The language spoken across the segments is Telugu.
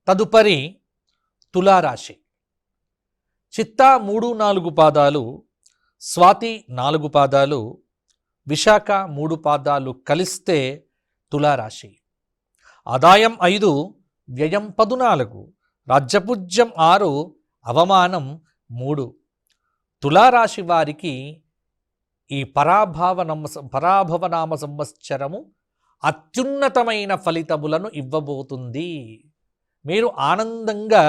తదుపరి తులారాశి. చిత్తా 3-4 పాదాలు, స్వాతి 4 పాదాలు, విశాఖ 3 పాదాలు కలిస్తే తులారాశి. ఆదాయం 5, వ్యయం 14, రాజ్యపూజ్యం 6, అవమానం 3. తులారాశి వారికి ఈ పరాభవనామ సంవత్సరము అత్యున్నతమైన ఫలితములను ఇవ్వబోతుంది. మీరు ఆనందంగా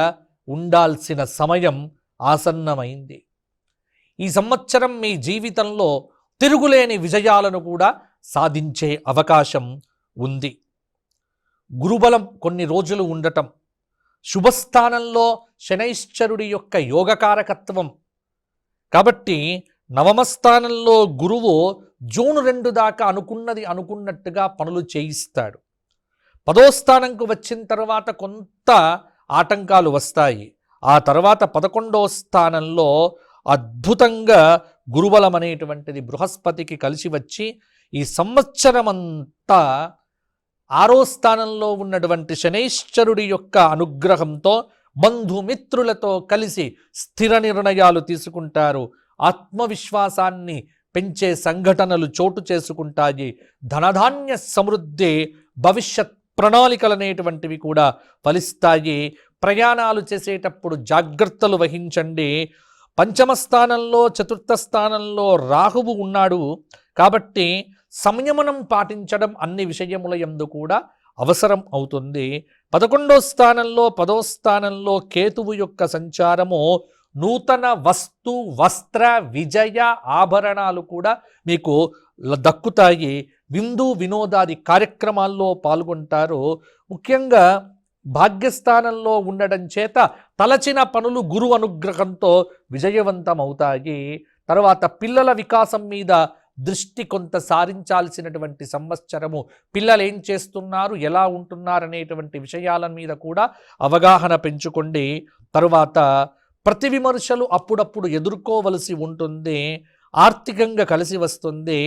ఉండాల్సిన సమయం ఆసన్నమైంది. ఈ సంవత్సరం మీ జీవితంలో తిరుగులేని విజయాలను కూడా సాధించే అవకాశం ఉంది. గురుబలం కొన్ని రోజులు ఉండటం, శుభస్థానంలో శనైశ్చరుడి యొక్క యోగకారకత్వం కాబట్టి నవమ స్థానంలో గురువు జూన్ 2 దాకా అనుకున్నట్టుగా పనులు చేయిస్తాడు. 10వ స్థానంకు వచ్చిన తర్వాత కొంత ఆటంకాలు వస్తాయి. ఆ తర్వాత 11వ స్థానంలో అద్భుతంగా గురుబలం అనేటువంటిది బృహస్పతికి కలిసి వచ్చి ఈ సంవత్సరమంతా 6వ స్థానంలో ఉన్నటువంటి శనైశ్చరుడి యొక్క అనుగ్రహంతో బంధుమిత్రులతో కలిసి స్థిర నిర్ణయాలు తీసుకుంటారు. ఆత్మవిశ్వాసాన్ని పెంచే సంఘటనలు చోటు చేసుకుంటాయి. ధనధాన్య సమృద్ధి, భవిష్యత్ ప్రణాళికలనేటువంటివి కూడా ఫలిస్తాయి. ప్రయాణాలు చేసేటప్పుడు జాగ్రత్తలు వహించండి. 5వ స్థానంలో 4వ స్థానంలో రాహువు ఉన్నాడు కాబట్టి సంయమనం పాటించడం అన్ని విషయముల యందు కూడా అవసరం అవుతుంది. 11వ స్థానంలో 10వ స్థానంలో కేతువు యొక్క సంచారము నూతన వస్తు వస్త్ర విజయ ఆభరణాలు కూడా మీకు దక్కుతాయి. విందు వినోదాది కార్యక్రమాల్లో పాల్గొంటారు. ముఖ్యంగా భాగ్యస్థానంలో ఉండడం చేత తలచిన పనులు గురు అనుగ్రహంతో విజయవంతమవుతాయి. తర్వాత పిల్లల వికాసం మీద దృష్టి కొంత సారించాల్సినటువంటి సంవత్సరము. పిల్లలు ఏం చేస్తున్నారు, ఎలా ఉంటున్నారు అనేటువంటి విషయాల మీద కూడా అవగాహన పెంచుకోండి. తరువాత ప్రతి విమర్శలు అప్పుడప్పుడు ఎదుర్కోవలసి ఉంటుంది. ఆర్థికంగా కలిసి వస్తుంది.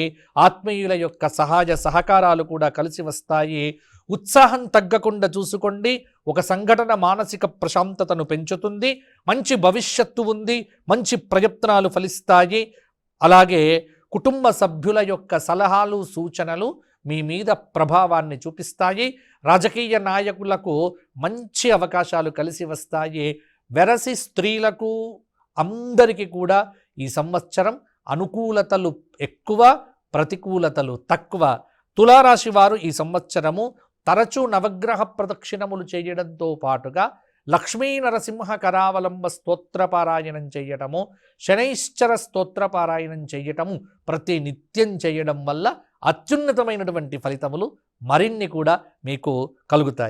ఆత్మీయుల యొక్క సహాయ సహకారాలు కూడా కలిసి వస్తాయి. ఉత్సాహం తగ్గకుండా చూసుకోండి. ఒక సంఘటన మానసిక ప్రశాంతతను పెంచుతుంది. మంచి భవిష్యత్తు ఉంది. మంచి ప్రయత్నాలు ఫలిస్తాయి. అలాగే కుటుంబ సభ్యుల యొక్క సలహాలు సూచనలు మీ మీద ప్రభావాన్ని చూపిస్తాయి. రాజకీయ నాయకులకు మంచి అవకాశాలు కలిసి వస్తాయి. వెరసి స్త్రీలకు అందరికీ కూడా ఈ సంవత్సరం అనుకూలతలు ఎక్కువ, ప్రతికూలతలు తక్కువ. తులారాశి వారు ఈ సంవత్సరము తరచూ నవగ్రహ ప్రదక్షిణములు చేయడంతో పాటుగా లక్ష్మీ నరసింహ కరావలంబ స్తోత్రపారాయణం చేయటము, శనైశ్చర స్తోత్రపారాయణం చేయటము ప్రతి నిత్యం చేయడం వల్ల అత్యున్నతమైనటువంటి ఫలితములు మరిన్ని కూడా మీకు కలుగుతాయి.